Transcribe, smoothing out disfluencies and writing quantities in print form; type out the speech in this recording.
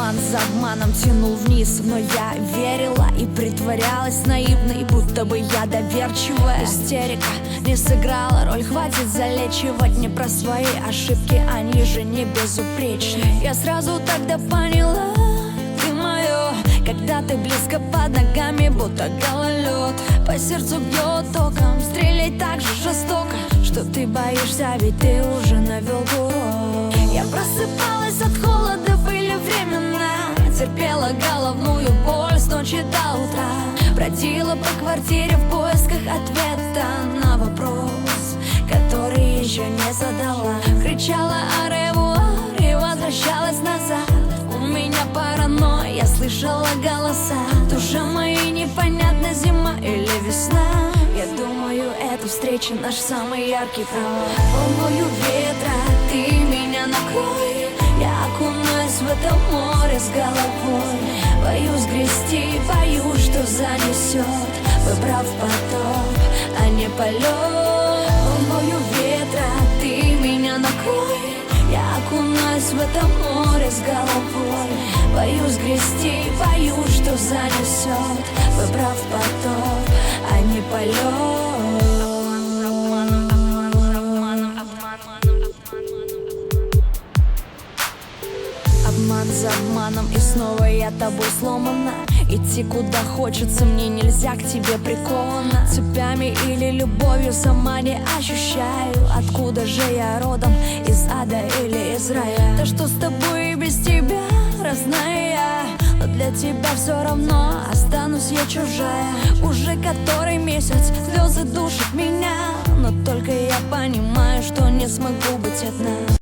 Обман за обманом тянул вниз, но я верила и притворялась наивной, будто бы я доверчивая. Истерика не сыграла роль, хватит залечивать не про свои ошибки, они же не безупречны. Я сразу тогда поняла, ты мое, когда ты близко под ногами, будто гололед. По сердцу бьет током, стрелять так же жестоко, что ты боишься, ведь ты уже навел курок. Я просыпалась от холода, были временно, терпела головную боль с ночи до утра, бродила по квартире в поисках ответа на вопрос, который еще не задала. Кричала «Аревуар» и возвращалась назад. У меня паранойя, я слышала голоса. Душа моя непонятна, зима или весна. Я думаю, эта встреча наш самый яркий провал. Волною ветра ты меня накрой, я окунаюсь в это море с головой. Боюсь грести, боюсь, что занесет, выбрав потоп, а не полет. Волною ветра ты меня накрой, я окунаюсь в это море с головой. Боюсь грести, боюсь, что занесет, выбрав потоп, а не полет. Обман за обманом, и снова я тобой сломана. Идти куда хочется, мне нельзя к тебе прикована цепями или любовью, сама не ощущаю. Откуда же я родом, из ада или из рая? Да что с тобой и без тебя, родная я, но для тебя все равно останусь я чужая. Уже который месяц слезы душат меня, но только я понимаю, что не смогу быть одна.